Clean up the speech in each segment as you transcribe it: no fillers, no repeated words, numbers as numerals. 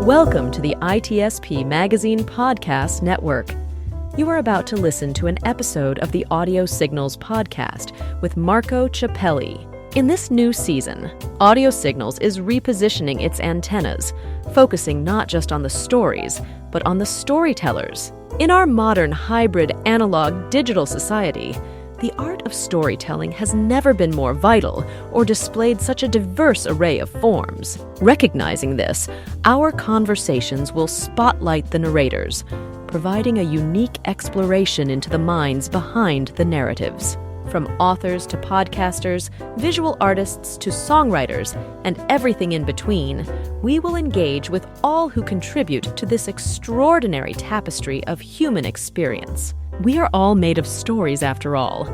Welcome to the ITSP Magazine Podcast Network. You are about to listen to an episode of the Audio Signals podcast with Marco Ciappelli. In this new season, Audio Signals is repositioning its antennas, focusing not just on the stories, but on the storytellers. In our modern hybrid analog-digital society, the art of storytelling has never been more vital or displayed such a diverse array of forms. Recognizing this, our conversations will spotlight the narrators, providing a unique exploration into the minds behind the narratives. From authors to podcasters, visual artists to songwriters, and everything in between, we will engage with all who contribute to this extraordinary tapestry of human experience. We are all made of stories after all.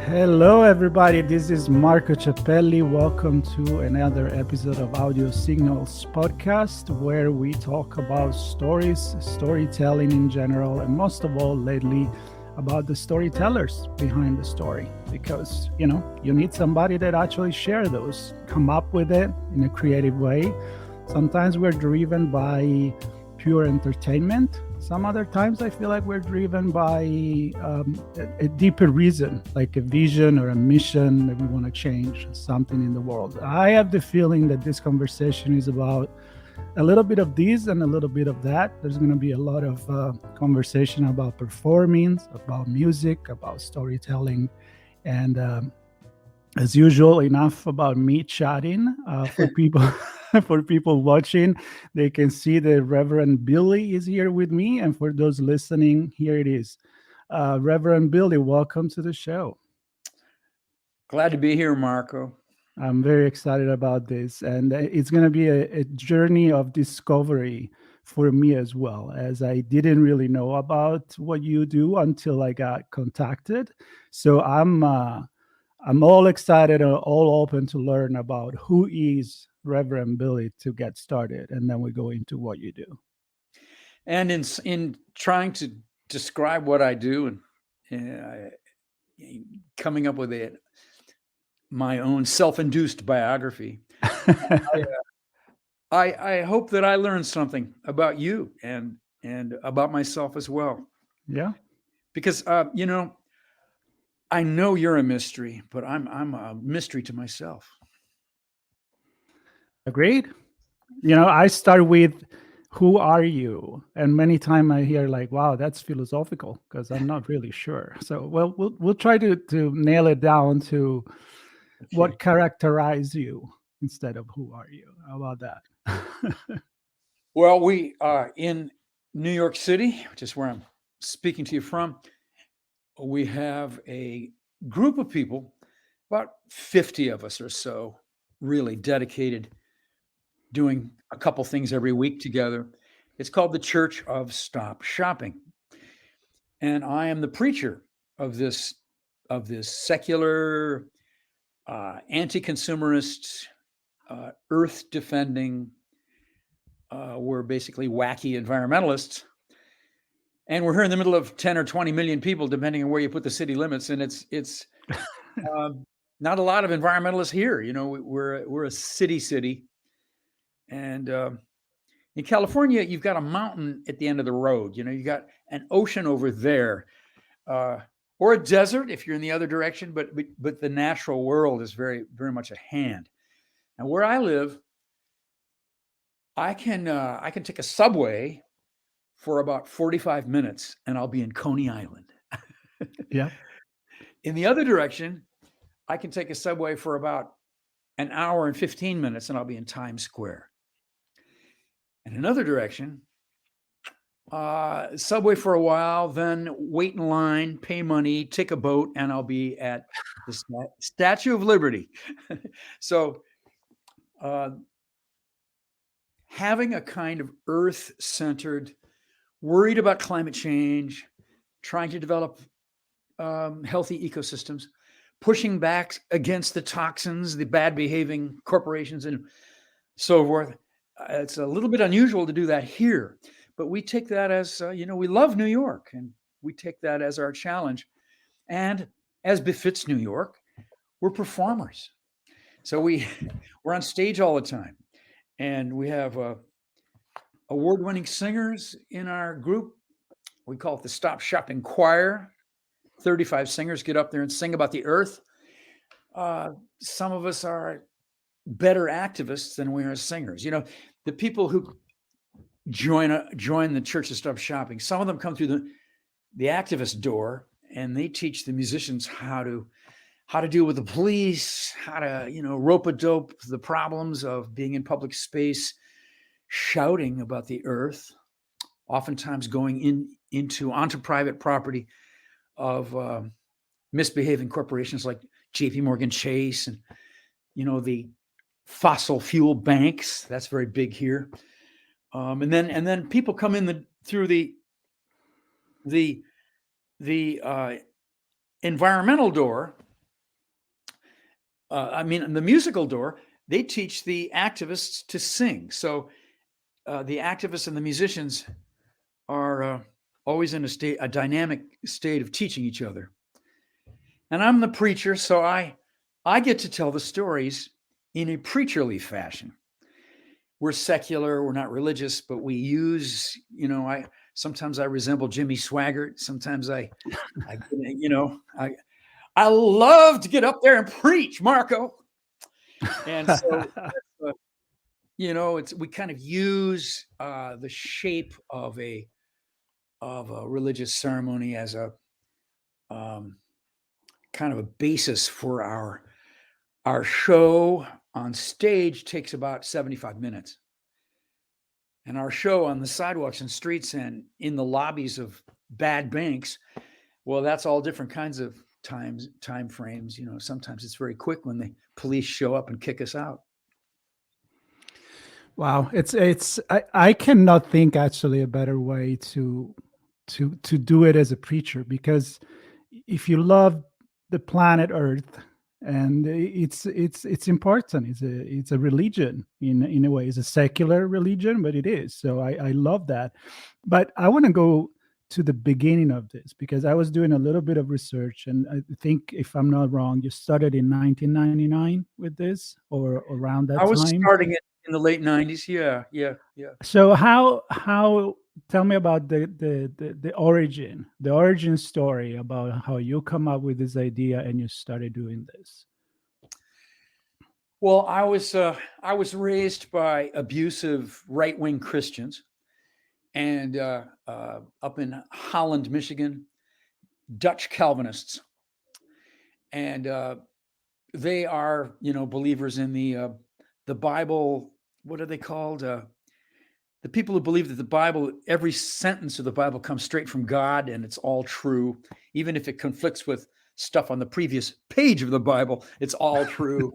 Hello everybody, this is Marco Ciappelli. Welcome to another episode of Audio Signals podcast, where we talk about stories, storytelling in general, and most of all lately about the storytellers behind the story, because you need somebody that actually share those, come up with it in a creative way. Sometimes we're driven by pure entertainment. Some other times I feel like we're driven by a deeper reason, like a vision or a mission that we want to change something in the world. I have the feeling that this conversation is about a little bit of this and a little bit of that. There's going to be a lot of conversation about performing, about music, about storytelling, and as usual, enough about me chatting. For people for people watching, they can see that Reverend Billy is here with me, and for those listening, here it is. Reverend Billy, welcome to the show. Glad to be here, Marco. I'm very excited about this, and it's going to be a journey of discovery for me as well, as I didn't really know about what you do until I got contacted. So I'm all excited and all open to learn about who is Reverend Billy to get started, and then we go into what you do. And in trying to describe what I do and coming up with my own self-induced biography, I hope that I learned something about you and about myself as well. Yeah, because I know you're a mystery, but I'm a mystery to myself. Agreed. I start with, who are you? And many times I hear like, wow, that's philosophical, because I'm not really sure. So we'll try to nail it down to what characterizes you instead of who are you. How about that? Well, we are in New York City, which is where I'm speaking to you from. We have a group of people, about 50 of us or so, really dedicated, doing a couple things every week together. It's called the Church of Stop Shopping. And I am the preacher of this secular, anti-consumerist, earth-defending, we're basically wacky environmentalists. And we're here in the middle of 10 or 20 million people, depending on where you put the city limits. And it's not a lot of environmentalists here. We're a city. And in California, you've got a mountain at the end of the road. You got an ocean over there, or a desert if you're in the other direction. But the natural world is very, very much at hand. And where I live, I can take a subway for about 45 minutes and I'll be in Coney Island. Yeah. In the other direction, I can take a subway for about an hour and 15 minutes and I'll be in Times Square. In another direction, subway for a while, then wait in line, pay money, take a boat, and I'll be at the Statue of Liberty. So having a kind of earth-centered, worried about climate change, trying to develop healthy ecosystems, pushing back against the toxins, the bad behaving corporations and so forth. It's a little bit unusual to do that here, but we take that as, we love New York, and we take that as our challenge. And as befits New York, we're performers. So we're on stage all the time. And we have award-winning singers in our group. We call it the Stop Shopping Choir. 35 singers get up there and sing about the earth. Some of us are better activists than we are singers. The people who join the Church of Stop Shopping, some of them come through the activist door, and they teach the musicians how to deal with the police, how to rope-a-dope the problems of being in public space, shouting about the earth, oftentimes going onto private property of misbehaving corporations like JP Morgan Chase and the fossil fuel banks. That's very big here. And then people come in through the environmental door. The musical door. They teach the activists to sing. So the activists and the musicians are always in a dynamic state of teaching each other. And I'm the preacher, so I get to tell the stories in a preacherly fashion. We're secular, we're not religious, but we use, sometimes I resemble Jimmy Swaggart. Sometimes I love to get up there and preach, Marco. And so, we kind of use the shape of a religious ceremony as a kind of a basis for our show. On stage takes about 75 minutes. And our show on the sidewalks and streets and in the lobbies of bad banks, well, that's all different kinds of time frames. Sometimes it's very quick when the police show up and kick us out. Wow, I cannot think actually a better way to do it as a preacher, because if you love the planet Earth, and it's important, it's a religion in a way. It's a secular religion, but it is. So I love that. But I want to go to the beginning of this, because I was doing a little bit of research, and I think, if I'm not wrong, you started in 1999 with this, or around that time. I was starting it in the late 90s. Yeah. So how tell me about the origin story, about how you come up with this idea and you started doing this. Well, I was raised by abusive right-wing Christians, and up in Holland, Michigan, Dutch Calvinists, and they are believers in the Bible. What are they called? The people who believe that the Bible, every sentence of the Bible comes straight from God and it's all true, even if it conflicts with stuff on the previous page of the Bible, it's all true.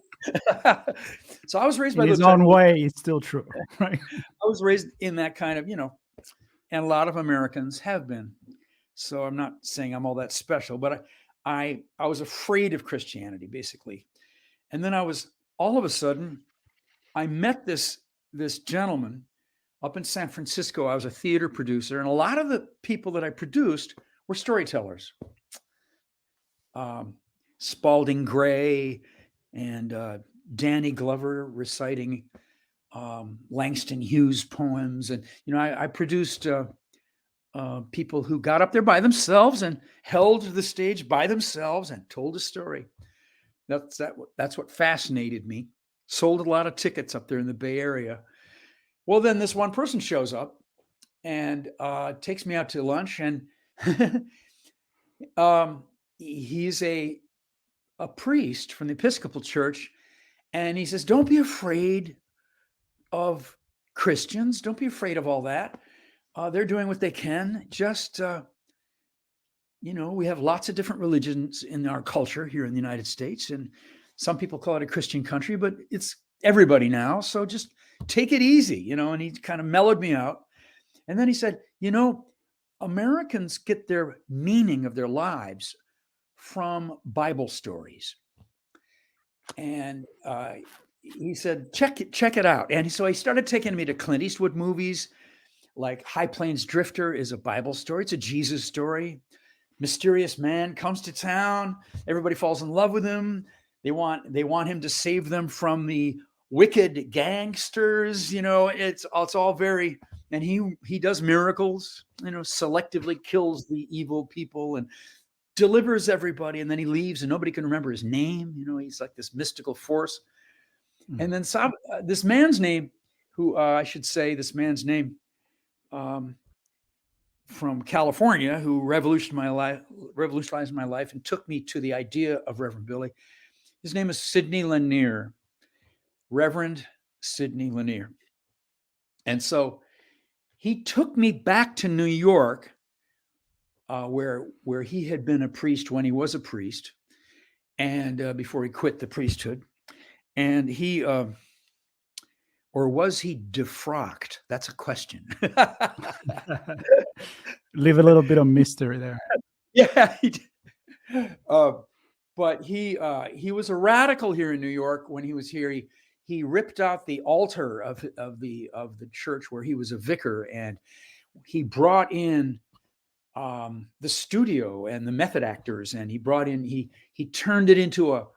So I was raised by his own way, it's still true, right? I was raised in that kind of, and a lot of Americans have been. So I'm not saying I'm all that special, but I was afraid of Christianity, basically. And then all of a sudden, I met this gentleman up in San Francisco. I was a theater producer, and a lot of the people that I produced were storytellers. Spalding Gray and Danny Glover reciting Langston Hughes poems. And, I produced people who got up there by themselves and held the stage by themselves and told a story. That's what fascinated me. Sold a lot of tickets up there in the Bay Area. Well, then this one person shows up and takes me out to lunch, and he's a priest from the Episcopal Church, and he says, "Don't be afraid of Christians. Don't be afraid of all that. They're doing what they can. Just, we have lots of different religions in our culture here in the United States, and some people call it a Christian country, but it's everybody now. So just take it easy, and he kind of mellowed me out. And then he said, Americans get their meaning of their lives from Bible stories. And he said, check it out. And so he started taking me to Clint Eastwood movies, like High Plains Drifter is a Bible story. It's a Jesus story. mysterious man comes to town. Everybody falls in love with him. They want him to save them from the wicked gangsters. It's all very, and he does miracles. Selectively kills the evil people and delivers everybody, and then he leaves, and nobody can remember his name. He's like this mystical force. And then this man's name, who I should say, this man's name. From California, who revolutionized my life and took me to the idea of Reverend Billy. His name is Sidney Lanier, Reverend Sidney Lanier. And so he took me back to New York, where he had been a priest when he was a priest, and before he quit the priesthood. And he, or was he defrocked? That's a question. Leave a little bit of mystery there. Yeah, he did. But he was a radical here in New York when he was here. He ripped out the altar of the church where he was a vicar, and he brought in the studio and the method actors, and he turned it into a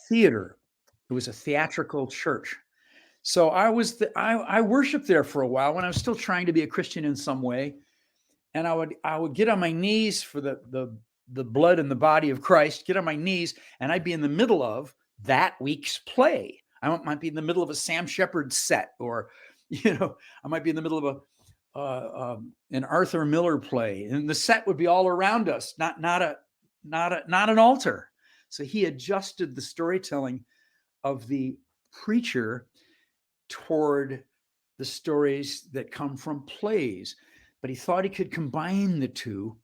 theater. It was a theatrical church. So I worshiped there for a while when I was still trying to be a Christian in some way. And I would get on my knees for the blood and the body of Christ, get on my knees, and I'd be in the middle of that week's play. I might be in the middle of a Sam Shepard set, or, I might be in the middle of an Arthur Miller play, and the set would be all around us, not an altar. So he adjusted the storytelling of the preacher toward the stories that come from plays. But he thought he could combine the two,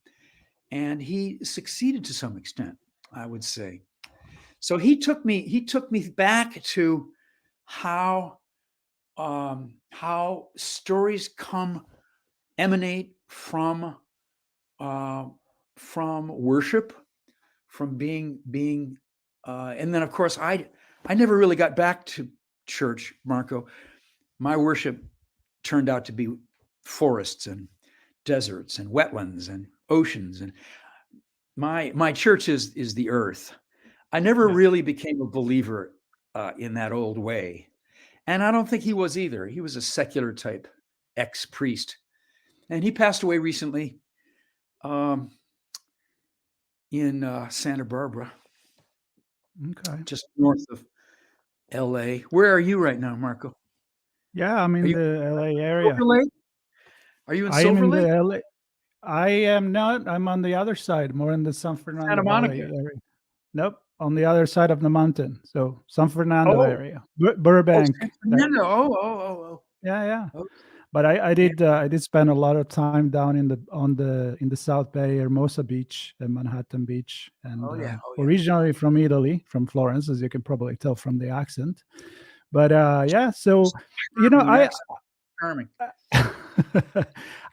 and he succeeded to some extent, I would say. So he took me back to how stories emanate from worship, from being, and then of course I never really got back to church, Marco. My worship turned out to be forests and deserts and wetlands and oceans, and my church is the earth. I never really became a believer in that old way, and I don't think he was either. He was a secular type ex-priest, and he passed away recently in Santa Barbara, just north of LA. Where are you right now, Marco? Yeah, I'm in the LA area. Are you in Silver Lake? I am in the LA. I am not. I'm on the other side, more in the San Fernando Santa Monica area. Nope, on the other side of the mountain. So San Fernando area, Burbank. San Fernando. Oh. Yeah. Oh. But I did spend a lot of time down in the South Bay, Hermosa Beach, and Manhattan Beach, and originally from Italy, from Florence, as you can probably tell from the accent. But so charming.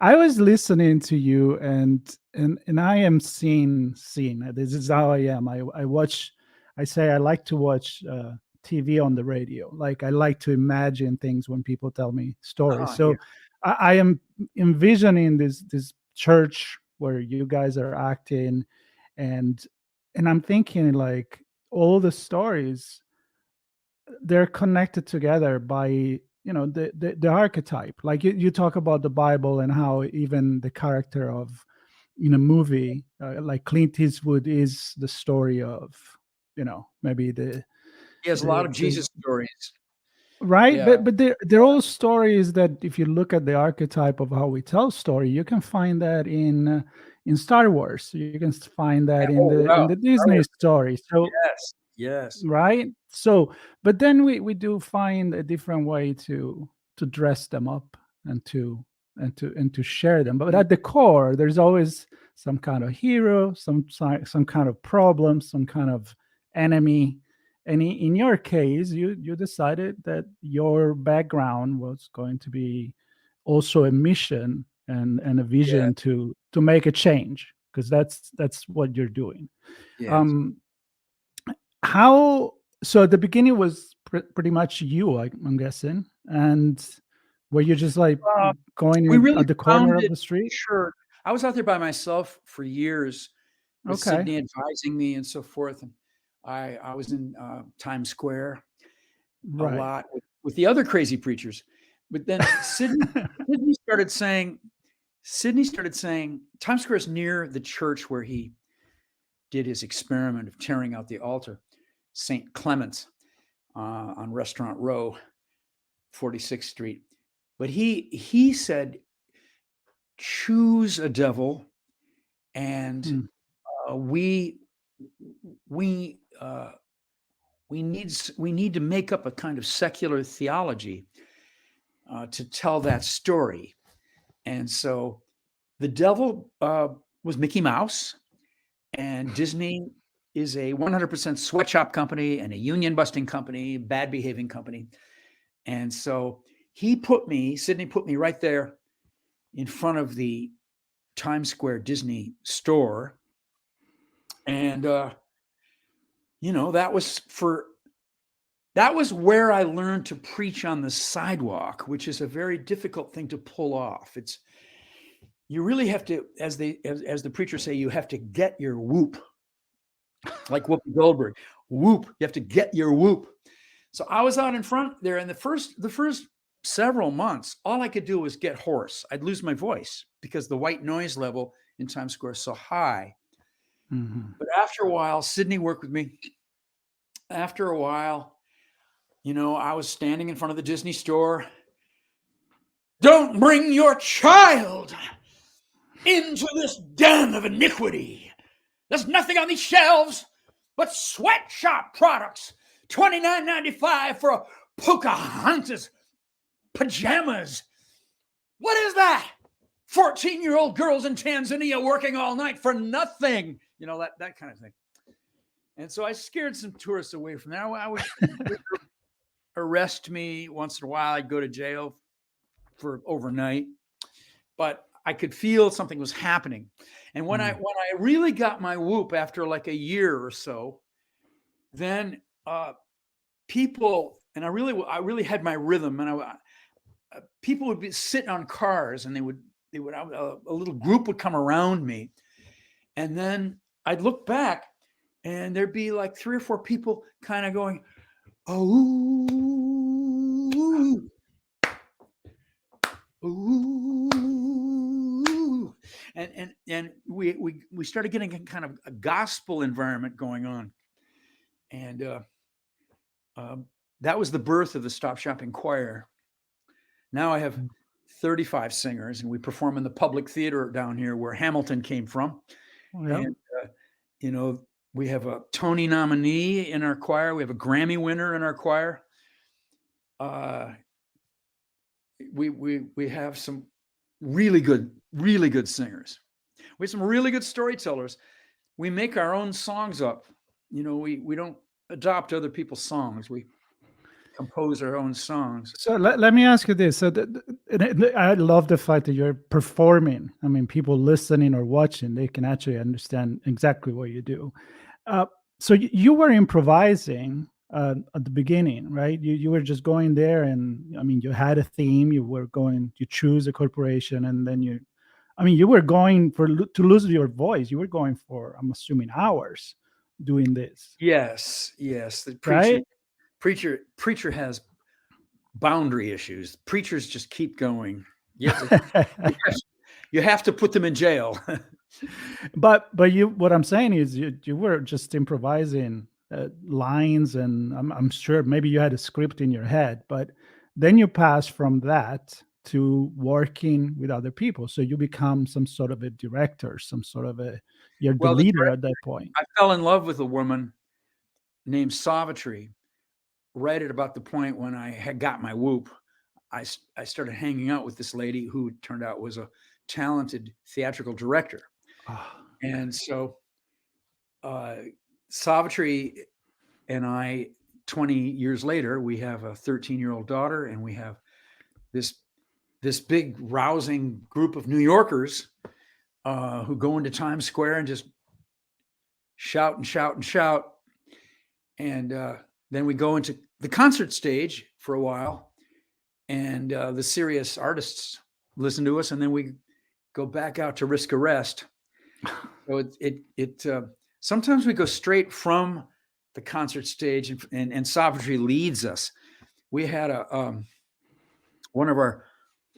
I was listening to you, and I am seeing. This is how I am. I say I like to watch TV on the radio. Like, I like to imagine things when people tell me stories. I am envisioning this church where you guys are acting, and I'm thinking, like, all the stories, they're connected together by the archetype. Like you talk about the Bible and how even the character of in a movie like Clint Eastwood is the story of maybe he has a lot of Jesus stories, right? Yeah. But they're all stories that, if you look at the archetype of how we tell story, you can find that in Star Wars. You can find that in the Disney story. So yes, right. So, but then we do find a different way to dress them up and to share them. But at the core, there's always some kind of hero, some kind of problem, some kind of enemy. And in your case, you decided that your background was going to be also a mission and a vision to make a change, because that's what you're doing. Yes. So at the beginning was pretty much you, I'm guessing, and were you just like going at the corner of the street? Sure. I was out there by myself for years with Okay. Sydney advising me and so forth. And I was in Times Square a Right. lot with the other crazy preachers. But then Sydney started saying, Times Square is near the church where he did his experiment of tearing out the altar, St. Clement's on Restaurant Row, 46th Street. But he said, choose a devil, and we need to make up a kind of secular theology to tell that story. And so the devil was Mickey Mouse, and Disney is a 100% sweatshop company and a union busting company, bad behaving company. And so Sydney put me right there in front of the Times Square Disney store. And, that was where I learned to preach on the sidewalk, which is a very difficult thing to pull off. You really have to, as the preachers say, you have to get your whoop, like Whoopi Goldberg. Whoop, you have to get your whoop. So I was out in front there, and the first several months, all I could do was get hoarse. I'd lose my voice because the white noise level in Times Square is so high. Mm-hmm. But after a while, Sydney worked with me. After a while, I was standing in front of the Disney store. Don't bring your child into this den of iniquity. There's nothing on these shelves but sweatshop products. $29.95 for a Pocahontas pajamas. What is that? 14-year-old girls in Tanzania working all night for nothing. That kind of thing. And so I scared some tourists away from that. I would arrest me once in a while. I'd go to jail for overnight. But I could feel something was happening. And when I really got my whoop after like a year or so, then people, and I really had my rhythm, and people would be sitting on cars, and a little group would come around me, and then I'd look back, and there'd be like 3 or 4 people kind of going, oh, ooh, and we started getting a kind of a gospel environment going on, and that was the birth of the Stop Shopping Choir. Now I have 35 singers, and we perform in the public theater down here where Hamilton came from. Yeah. And we have a Tony nominee in our choir. We have a Grammy winner in our choir. We have some really good singers. We have some really good storytellers. We make our own songs up. We don't adopt other people's songs. We compose our own songs. So let me ask you this. So I love the fact that you're performing. I mean, people listening or watching, they can actually understand exactly what you do. So you were improvising at the beginning, right? You were just going there, and I mean, you had a theme. You choose a corporation, and then you were going to lose your voice. You were going for, I'm assuming, hours doing this. Yes. The preacher has boundary issues. Preachers just keep going. You have to put them in jail. But what I'm saying is you were just improvising lines, and I'm sure maybe you had a script in your head, but then you pass from that to working with other people. So you become some sort of a director, you're the leader at that point. I fell in love with a woman named Savitri right at about the point when I had got my whoop. I started hanging out with this lady who turned out was a talented theatrical director. And so Savitri and I, 20 years later, we have a 13-year-old daughter, and we have this big rousing group of New Yorkers who go into Times Square and just shout and shout and shout. And then we go into the concert stage for a while, and the serious artists listen to us, and then we go back out to risk arrest. So sometimes we go straight from the concert stage, and sovereignty leads us. We had one of our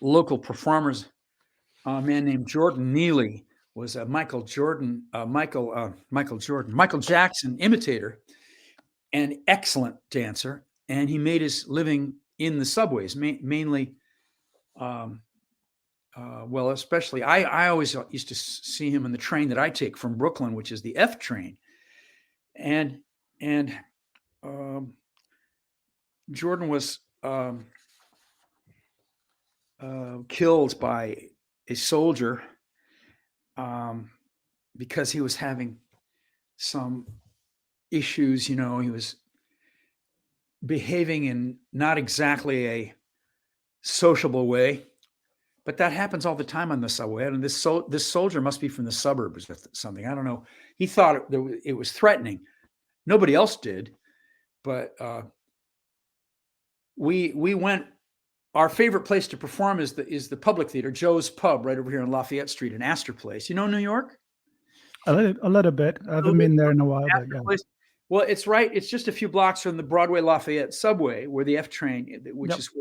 local performers, a man named Jordan Neely, was a Michael Jackson imitator and excellent dancer. And he made his living in the subways, mainly. Well, especially I always used to see him in the train that I take from Brooklyn, which is the F train. And Jordan was killed by a soldier because he was having some issues. He was behaving in not exactly a sociable way, but that happens all the time on the subway. And this soldier must be from the suburbs or something. I don't know. He thought it was threatening. Nobody else did, but we went. Our favorite place to perform is the Public Theater, Joe's Pub, right over here on Lafayette Street in Astor Place. You know New York? A little bit. I haven't been there in a while, but yeah. Well, it's right. It's just a few blocks from the Broadway Lafayette subway, where the F train, which is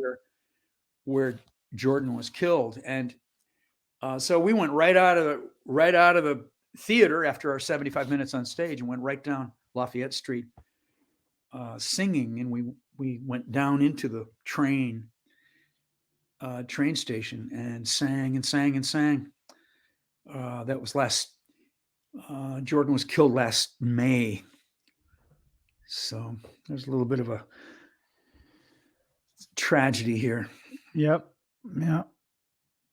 where Jordan was killed. And so we went right out of the theater after our 75 minutes on stage, and went right down Lafayette Street singing. And we went down into the train station and sang and sang and sang. That was Jordan was killed last May. So there's a little bit of a tragedy here. Yep. Yeah.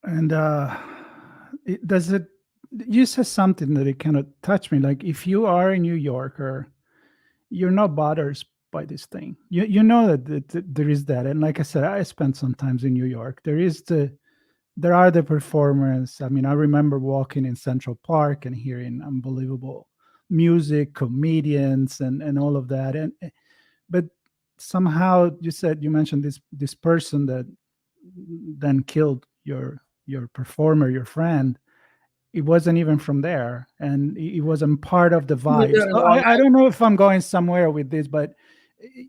And you said something that it kind of touched me. Like, if you are a New Yorker, you're not bothered by this thing. You know that there is that. And like I said, I spent some times in New York. There are the performers. I mean, I remember walking in Central Park and hearing unbelievable music, comedians, and all of that. But somehow you mentioned this person that then killed your performer, your friend. It wasn't even from there, and it wasn't part of the vibe. So I don't know if I'm going somewhere with this, but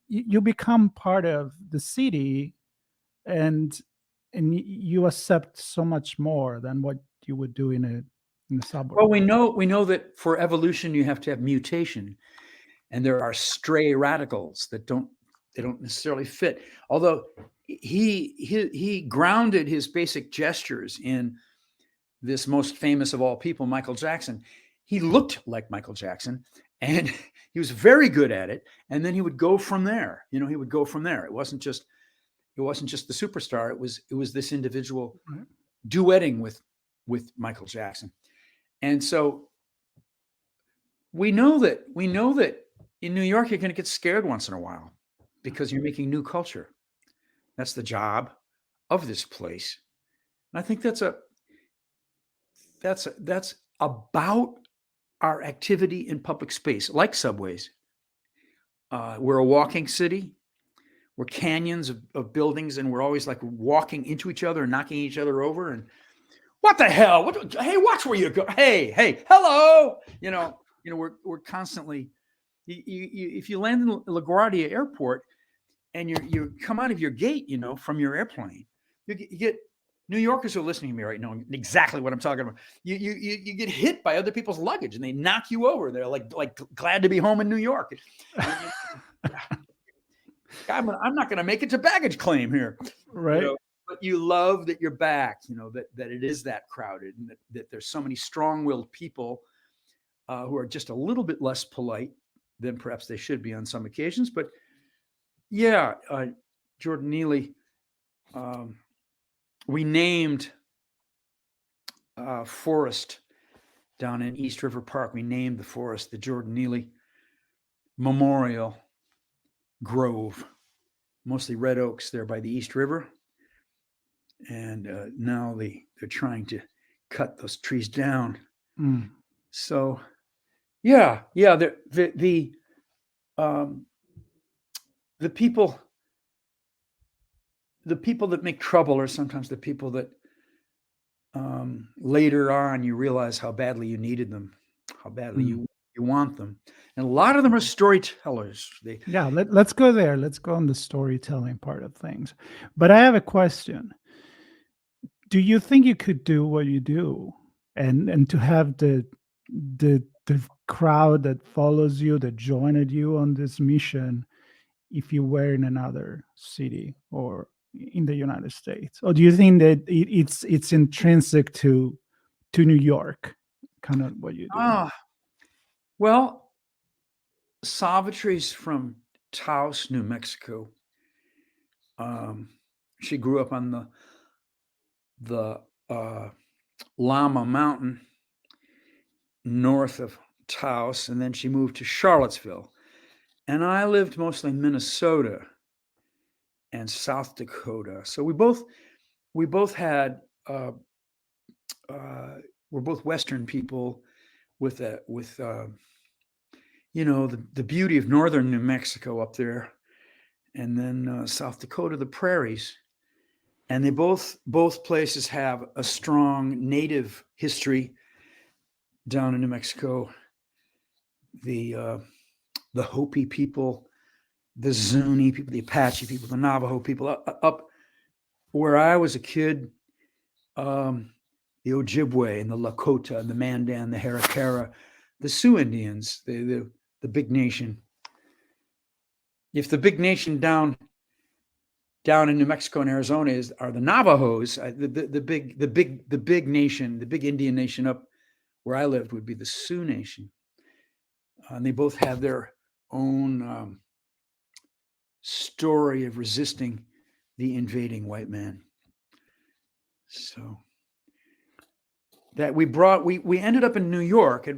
you become part of the city, and you accept so much more than what you would do in the suburb. Well, we know that for evolution you have to have mutation, and there are stray radicals that don't necessarily fit. Although he grounded his basic gestures in this most famous of all people, Michael Jackson. He looked like Michael Jackson, and he was very good at it. And then he would go from there. He would go from there. It wasn't just the superstar. It was this individual duetting with Michael Jackson. And so we know that in New York you're going to get scared once in a while because you're making new culture. That's the job of this place. And I think that's about our activity in public space, like subways. We're a walking city. We're canyons of buildings, and we're always like walking into each other and knocking each other over. And what the hell? Hey, watch where you go. Hey, hello. We're constantly. If you land in LaGuardia Airport and you come out of your gate, from your airplane, you get New Yorkers who are listening to me right now know exactly what I'm talking about. You get hit by other people's luggage and they knock you over. They're like glad to be home in New York. I'm not going to make it to baggage claim here, right? But you love that you're back. That it is that crowded, and that there's so many strong-willed people who are just a little bit less polite than perhaps they should be on some occasions. But yeah, Jordan Neely. We named forest down in East River Park. We named the forest the Jordan Neely Memorial Grove, mostly red oaks there by the East River. And now they're trying to cut those trees down. Mm. So, yeah. The people. The people that make trouble are sometimes the people that later on you realize how badly you needed them, how badly you want them. And a lot of them are storytellers. Let's go there. Let's go on the storytelling part of things. But I have a question. Do you think you could do what you do and to have the crowd that follows you, that joined you on this mission, if you were in another city or in the United States? Or do you think that it's intrinsic to New York, kind of what you do? Well, Savitri's from Taos, New Mexico. She grew up on the Llama Mountain north of Taos, and then she moved to Charlottesville. And I lived mostly in Minnesota and South Dakota. So we both had we're both Western people with the beauty of northern New Mexico up there, and then South Dakota, the prairies. And they both places have a strong native history. Down in New Mexico, the Hopi people, the Zuni people, the Apache people, the Navajo people. Up where I was a kid, the Ojibwe and the Lakota and the Mandan, the Harakara, the Sioux Indians, the big nation. If the big nation down in New Mexico and Arizona are the Navajos, the big nation, the big Indian nation up where I lived would be the Sioux Nation. And they both have their own story of resisting the invading white man. So that we ended up in New York,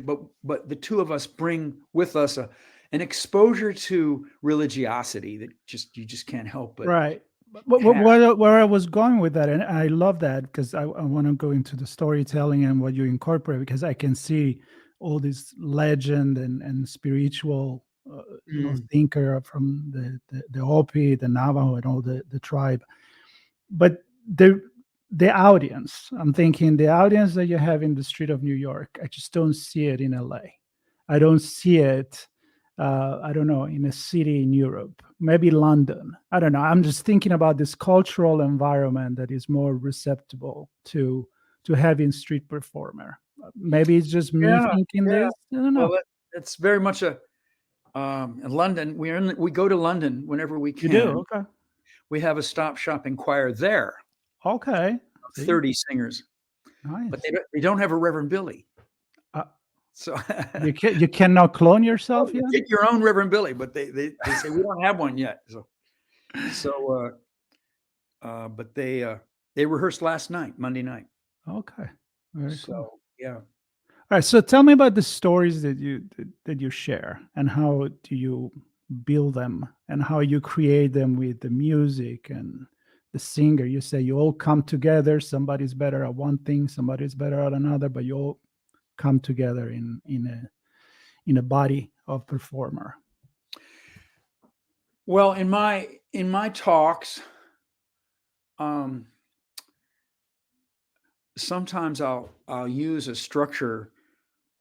but the two of us bring with us an exposure to religiosity that you just can't help but right. Where I was going with that, and I love that because I want to go into the storytelling and what you incorporate, because I can see all this legend and spiritual thinker from the Hopi, the Navajo, and all the tribe. But the audience, I'm thinking the audience that you have in the street of New York, I just don't see it in LA. I don't see it. I don't know, in a city in Europe, maybe London. I don't know. I'm just thinking about this cultural environment that is more receptive to having street performer. Maybe it's just me thinking this. I don't know. Well, it's very much in London. We go to London whenever we can. You do? Okay. We have a stop shopping choir there. Okay. 30 singers. Nice. But they don't have a Reverend Billy. So you cannot clone yourself yet? Get your own Reverend Billy, but they say we don't have one yet. But they rehearsed last night, Monday night. Okay. Very cool. Yeah. All right. So tell me about the stories that you share, and how do you build them, and how you create them with the music and the singer. You say you all come together. Somebody's better at one thing, somebody's better at another, but you all come together in a body of performer. Well, in my talks, sometimes I'll use a structure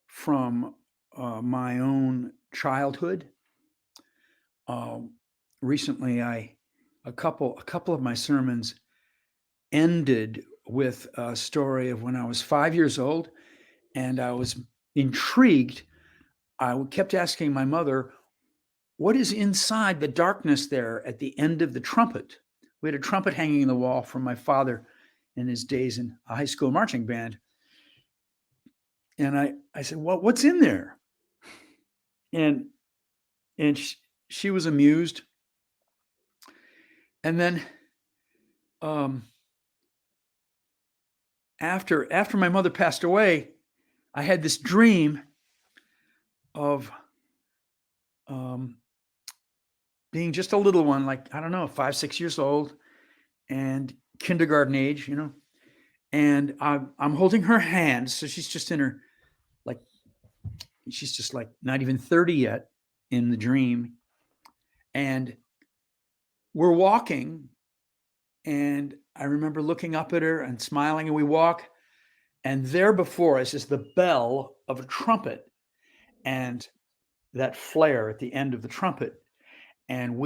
from my own childhood. Recently, a couple of my sermons ended with a story of when I was 5 years old, and I was intrigued. I kept asking my mother, what is inside the darkness there at the end of the trumpet? We had a trumpet hanging in the wall from my father in his days in a high school marching band. And I said, well, what's in there? And she was amused. And then after my mother passed away, I had this dream of being just a little one, like, I don't know, 5, 6 years old and kindergarten age, and I'm holding her hand. So she's just in her, she's just like not even 30 yet in the dream. And we're walking, and I remember looking up at her and smiling, and we walk And there before us is the bell of a trumpet and that flare at the end of the trumpet. And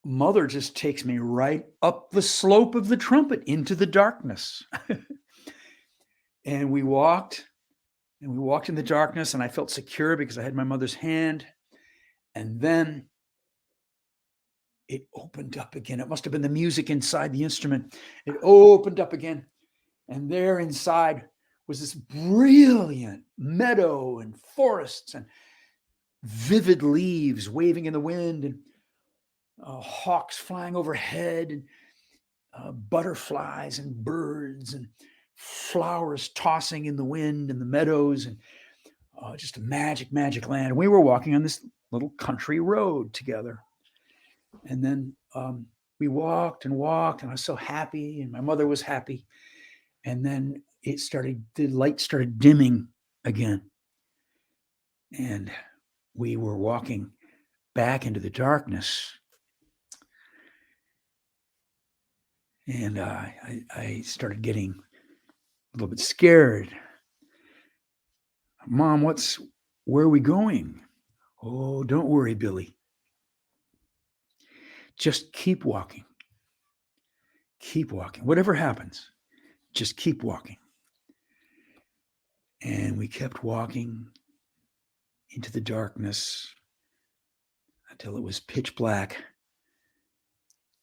mother just takes me right up the slope of the trumpet into the darkness. And we walked in the darkness, and I felt secure because I had my mother's hand. And then it opened up again. It must have been the music inside the instrument. It opened up again. And there inside was this brilliant meadow and forests and vivid leaves waving in the wind, and hawks flying overhead, and butterflies and birds and flowers tossing in the wind and the meadows, and just a magic, magic land. And we were walking on this little country road together. And then we walked and walked, and I was so happy, and my mother was happy. And then the light started dimming again. And we were walking back into the darkness. And I started getting a little bit scared. Mom, where are we going? Oh, don't worry, Billy. Just keep walking. Keep walking. Whatever happens, just keep walking. And we kept walking into the darkness until it was pitch black,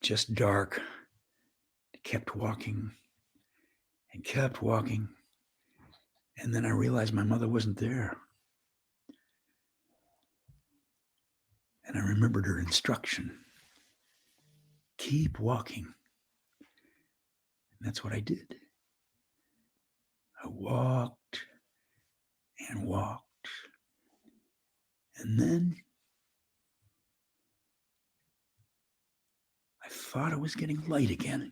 just dark. Kept walking and kept walking. And then I realized my mother wasn't there. And I remembered her instruction. Keep walking. And that's what I did. I walked and walked. And then I thought it was getting light again.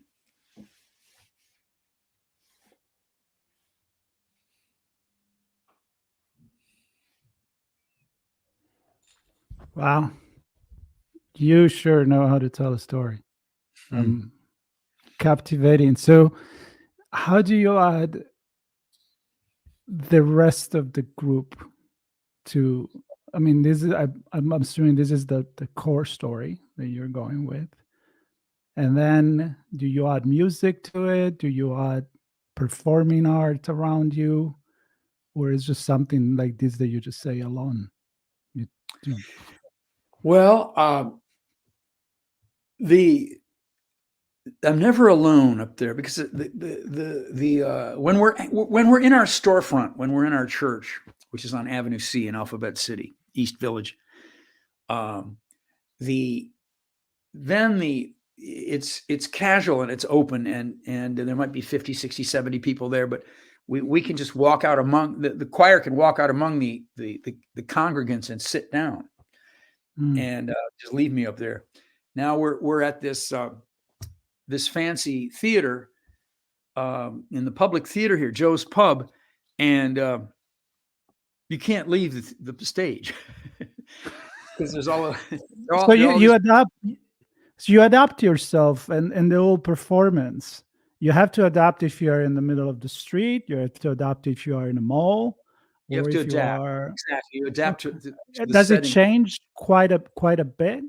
Wow. You sure know how to tell a story. Captivating. So how do you add the rest of the group to, I mean, this is, I'm assuming this is the core story that you're going with. And then do you add music to it? Do you add performing art around you? Or is just something like this that you just say alone? Well, I'm never alone up there, because when we're in our storefront, when we're in our church, which is on Avenue C in Alphabet City, East Village, it's casual and it's open, and there might be 50, 60, 70 people there, but we can just walk out among the choir can walk out among the congregants and sit down. And just leave me up there. Now we're at this fancy theater in the public theater here, Joe's Pub, and you can't leave the stage because there's all. So you adapt. So you adapt yourself, and the whole performance. You have to adapt if you are in the middle of the street. You have to adapt if you are in a mall. You have to adapt. Exactly. You adapt to the Does setting. It change quite a bit?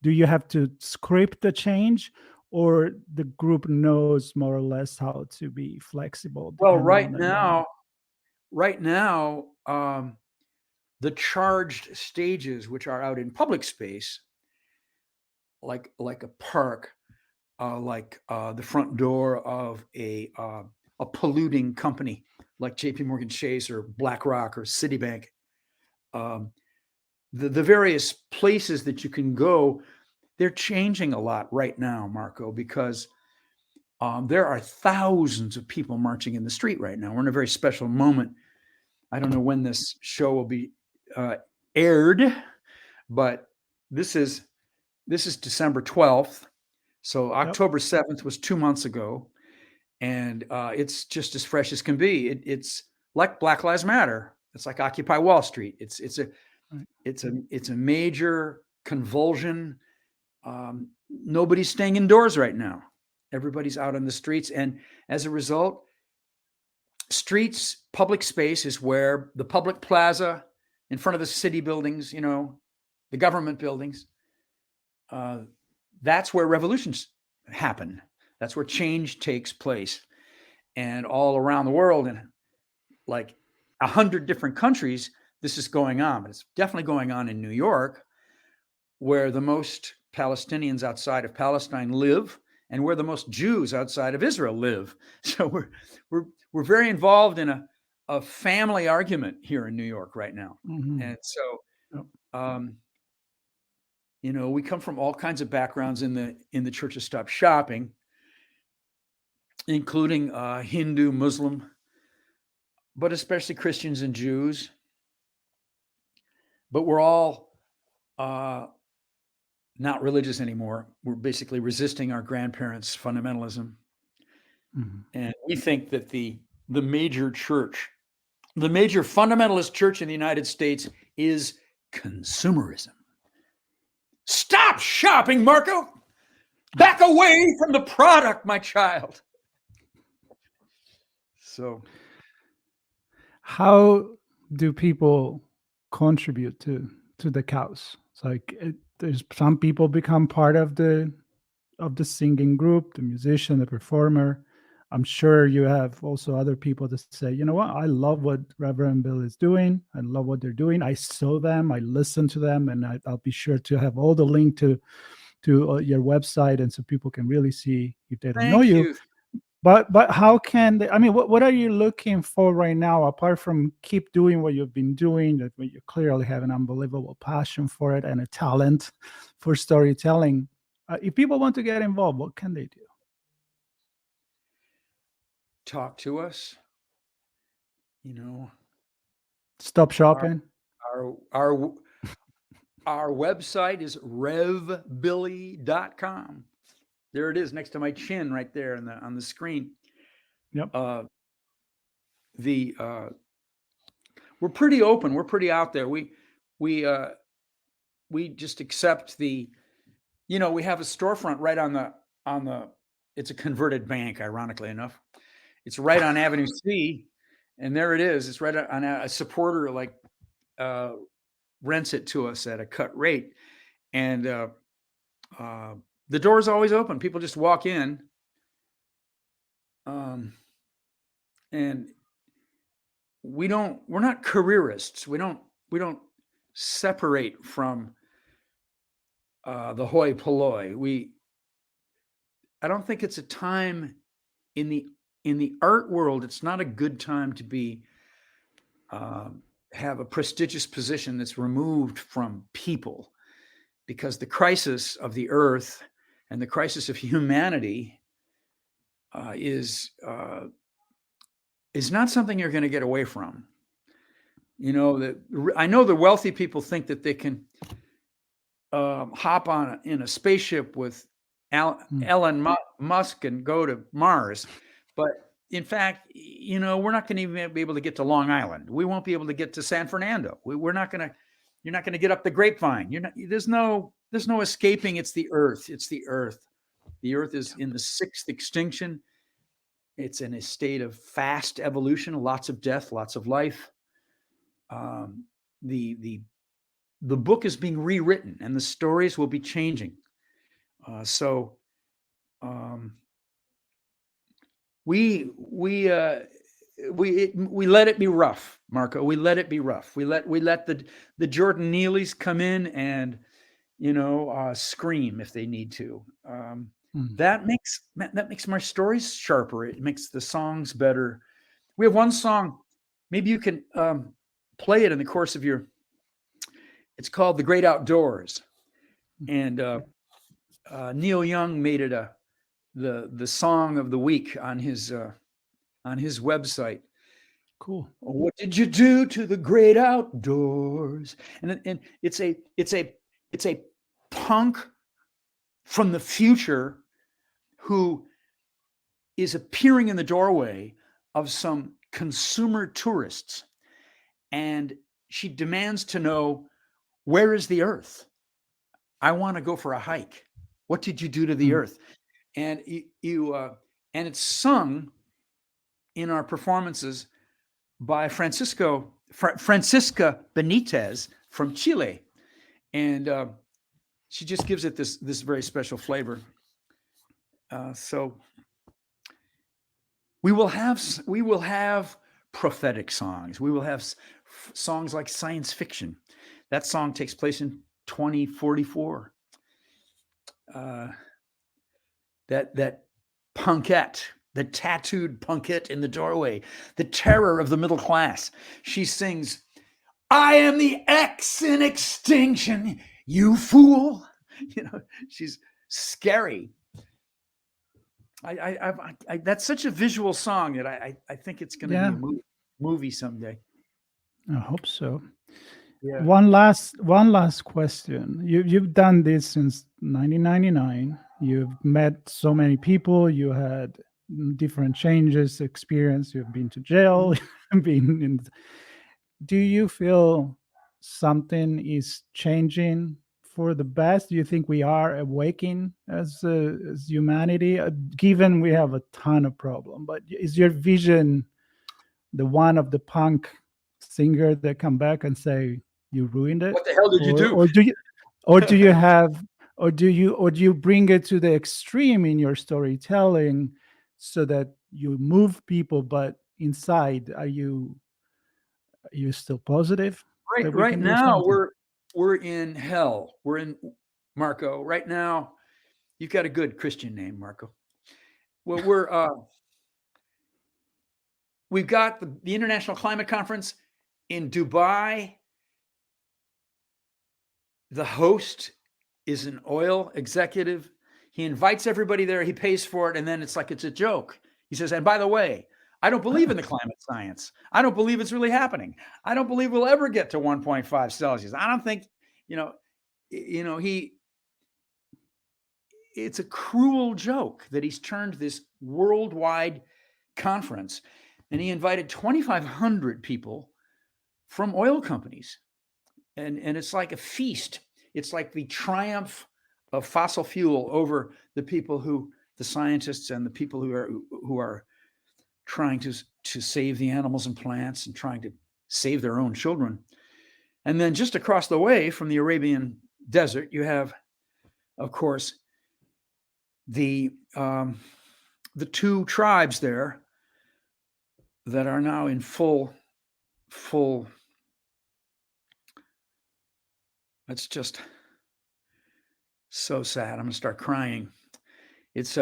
Do you have to script the change, or the group knows more or less how to be flexible? Well, right now, the charged stages, which are out in public space, like a park, like the front door of a polluting company like J.P. Morgan Chase or BlackRock or Citibank, the various places that you can go, they're changing a lot right now, Marco, because there are thousands of people marching in the street right now. We're in a very special moment. I don't know when this show will be aired, but this is December 12th. So October 7th was 2 months ago. And it's just as fresh as can be. It's like Black Lives Matter. It's like Occupy Wall Street. It's a major convulsion. Nobody's staying indoors right now. Everybody's out on the streets, and as a result, streets, public space is where the public plaza in front of the city buildings, the government buildings, that's where revolutions happen. That's where change takes place. And all around the world, in like 100 different countries, this is going on. But it's definitely going on in New York, where the most Palestinians outside of Palestine live, and where the most Jews outside of Israel live. So we're very involved in a family argument here in New York right now. Mm-hmm. And so, we come from all kinds of backgrounds in the Church of Stop Shopping, including Hindu, Muslim, but especially Christians and Jews. But we're all not religious anymore. We're basically resisting our grandparents' fundamentalism. Mm-hmm. And we think that the major church, the major fundamentalist church in the United States is consumerism. Stop shopping, Marco! Back away from the product, my child. So, how do people contribute to the cause? It's like there's some people become part of the singing group, the musician, the performer. I'm sure you have also other people that say, you know what, I love what Reverend Bill is doing. I love what they're doing. I saw them, I listened to them, and I'll be sure to have all the link to your website, and so people can really see if they don't know you. But how can they? I mean, what are you looking for right now, apart from keep doing what you've been doing? That you clearly have an unbelievable passion for it and a talent for storytelling. If people want to get involved, what can they do? Talk to us. Stop shopping. Our website is revbilly.com. There it is, next to my chin, right there on the screen. Yep. We're pretty open. We're pretty out there. We just accept we have a storefront right on the. It's a converted bank, ironically enough. It's right on Avenue C, and there it is. It's right on a supporter rents it to us at a cut rate, and the door is always open. People just walk in, and we're not careerists. We don't separate from the hoi polloi. I don't think it's a time in the art world. It's not a good time to be have a prestigious position that's removed from people, because the crisis of the earth and the crisis of humanity is not something you're going to get away from. I know the wealthy people think that they can hop in a spaceship with Elon Musk and go to Mars, but in fact, we're not going to even be able to get to Long Island. We won't be able to get to San Fernando. You're not going to get up the grapevine. There's no escaping. It's the earth. The earth is in the sixth extinction. It's in a state of fast evolution, lots of death, lots of life. The book is being rewritten, and the stories will be changing. We let it be rough, Marco. We let it be rough. We let the Jordan Neelys come in and scream if they need to. That makes my stories sharper. It makes the songs better. We have one song. Maybe you can play it in the course of your. It's called "The Great Outdoors," and Neil Young made it the song of the week on his website. Cool. What did you do to the great outdoors? And it's a punk from the future who is appearing in the doorway of some consumer tourists, and she demands to know, where is the earth? I want to go for a hike. What did you do to the earth? And and it's sung in our performances by Francisca Benitez from Chile. And she just gives it this very special flavor. So we will have prophetic songs. We will have songs like science fiction. That song takes place in 2044. That punkette, the tattooed punkette in the doorway, the terror of the middle class. She sings, "I am the X in extinction, you fool." You know, she's scary. That's such a visual song that I think it's going to be a movie someday. I hope so. Yeah. One last question. You've done this since 1999. You've met so many people. You had different changes, experience. You've been to jail. Do you feel something is changing for the best? Do you think we are awakening as humanity? Given we have a ton of problems, but is your vision the one of the punk singer that come back and say, "You ruined it"? What the hell did you do? Or do you bring it to the extreme in your storytelling so that you move people, but inside are you still positive? Right now we're in hell. We're in, Marco. Right now, you've got a good Christian name, Marco. Well, we've got the International Climate Conference in Dubai. The host is an oil executive. He invites everybody there. He pays for it. And then it's like, it's a joke. He says, and by the way, I don't believe in the climate science. I don't believe it's really happening. I don't believe we'll ever get to 1.5 Celsius. I don't think, it's a cruel joke that he's turned this worldwide conference, and he invited 2,500 people from oil companies. And it's like a feast. It's like the triumph of fossil fuel over the people the scientists and the people who are trying to save the animals and plants and trying to save their own children. And then just across the way from the Arabian desert, you have, of course, the two tribes there that are now in full. It's just so sad. I'm going to start crying. It's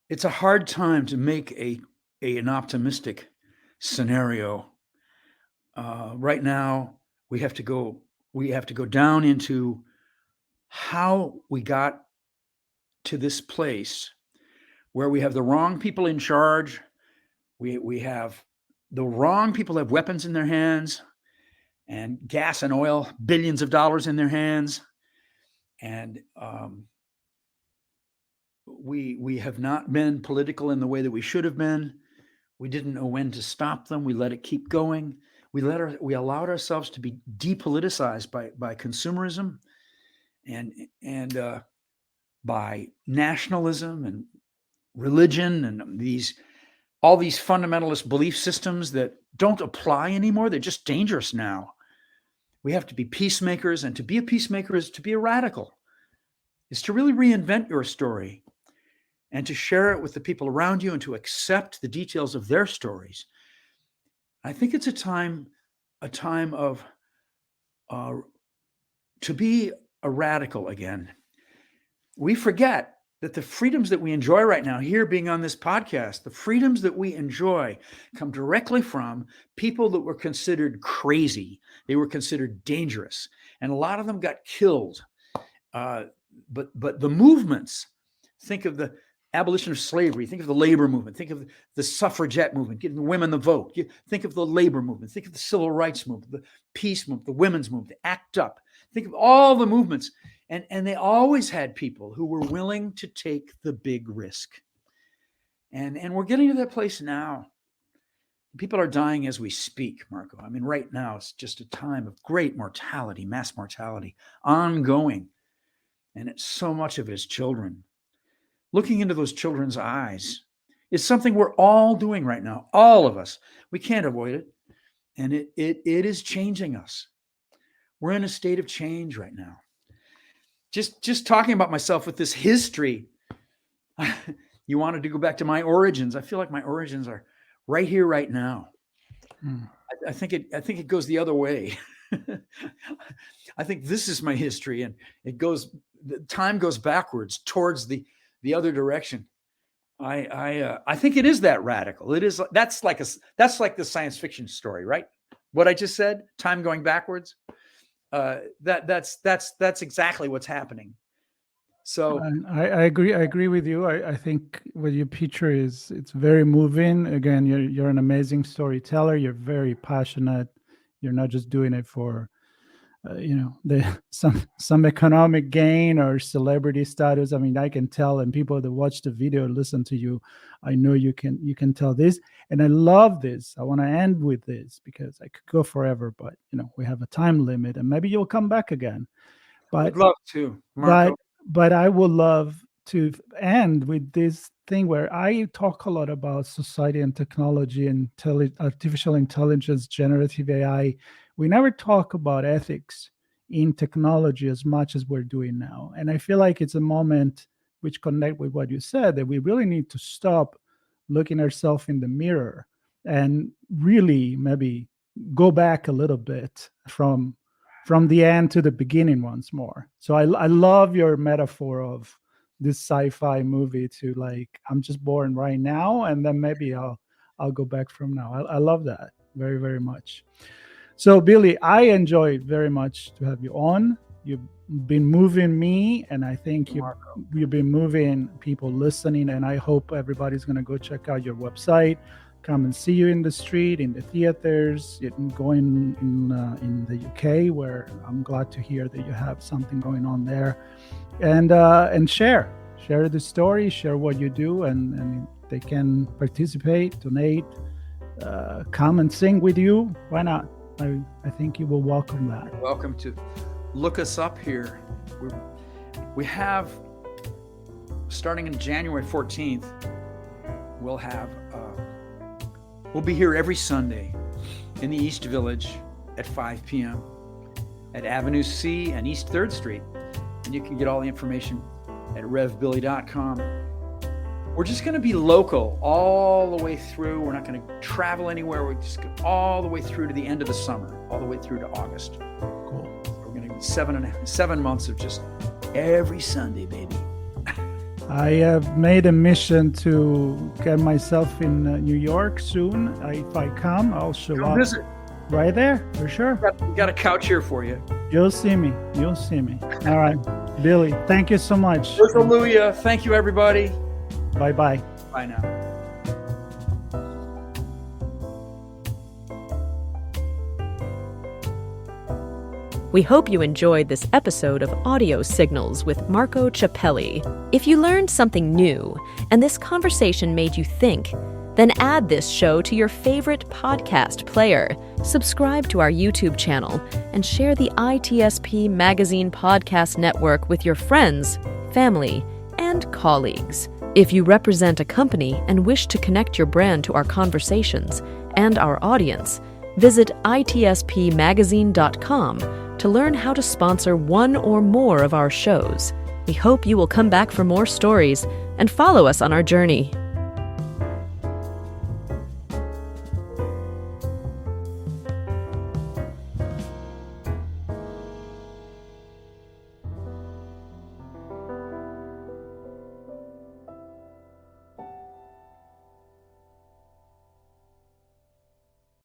it's a hard time to make an optimistic scenario. Right now, we have to go down into how we got to this place where we have the wrong people in charge. We have the wrong people have weapons in their hands and gas and oil, billions of dollars in their hands. And we have not been political in the way that we should have been. We didn't know when to stop them. We let it keep going. We allowed ourselves to be depoliticized by consumerism and by nationalism and religion and all these fundamentalist belief systems that don't apply anymore. They're just dangerous now. We have to be peacemakers, and to be a peacemaker is to be a radical, is to really reinvent your story and to share it with the people around you and to accept the details of their stories. I think it's a time of to be a radical again. We forget that the freedoms that we enjoy right now, here being on this podcast, the freedoms that we enjoy come directly from people that were considered crazy. They were considered dangerous. And a lot of them got killed. But the movements, think of the abolition of slavery, think of the labor movement, think of the suffragette movement, giving women the vote, think of the labor movement, think of the civil rights movement, the peace movement, the women's movement, the ACT UP, think of all the movements. And they always had people who were willing to take the big risk. And we're getting to that place now. People are dying as we speak, Marco. I mean, right now, it's just a time of great mortality, mass mortality, ongoing. And so much of it is children. looking into those children's eyes is something we're all doing right now. All of us. We can't avoid it. And it is changing us. We're in a state of change right now. Just talking about myself with this history. You wanted to go back to my origins. I feel like my origins are right here, right now. I think it goes the other way. I think this is my history, and time goes backwards towards the other direction. I think it is that radical. It is that's like the science fiction story, right? What I just said, time going backwards. That's exactly what's happening. So I agree with you. I think what you picture it's very moving. Again, you're an amazing storyteller. You're very passionate. You're not just doing it for some economic gain or celebrity status. I mean, I can tell, and people that watch the video, listen to you, I know you can tell this. And I love this. I want to end with this because I could go forever, but we have a time limit, and maybe you'll come back again. But I'd love to, Marco. But I would love to end with this thing where I talk a lot about society and technology and artificial intelligence, generative AI. We never talk about ethics in technology as much as we're doing now. And I feel like it's a moment which connect with what you said, that we really need to stop looking ourselves in the mirror and really maybe go back a little bit from the end to the beginning once more. So I love your metaphor of this sci-fi movie to like, I'm just born right now, and then maybe I'll go back from now. I love that very, very much. So Billy, I enjoyed very much to have you on. You've been moving me, and I think you've been moving people listening, and I hope everybody's going to go check out your website, come and see you in the street, in the theaters, going in the UK, where I'm glad to hear that you have something going on there, and share the story, share what you do, and they can participate, donate, come and sing with you. Why not? I think you will welcome that. Welcome to look us up here. We have, starting in January 14th, we'll be here every Sunday in the East Village at 5 p.m. at Avenue C and East 3rd Street. And you can get all the information at revbilly.com. We're just going to be local all the way through. We're not going to travel anywhere. We're just going all the way through to the end of the summer, all the way through to August. Cool. So we're going to get 7 months of just every Sunday, baby. I have made a mission to get myself in New York soon. If I come, I'll show up. Visit. Right there, for sure. We got a couch here for you. You'll see me. All right. Billy, thank you so much. Hallelujah. Thank you, everybody. Bye-bye. Bye now. We hope you enjoyed this episode of Audio Signals with Marco Ciappelli. If you learned something new and this conversation made you think, then add this show to your favorite podcast player, subscribe to our YouTube channel, and share the ITSP Magazine Podcast Network with your friends, family, and colleagues. If you represent a company and wish to connect your brand to our conversations and our audience, visit itspmagazine.com to learn how to sponsor one or more of our shows. We hope you will come back for more stories and follow us on our journey.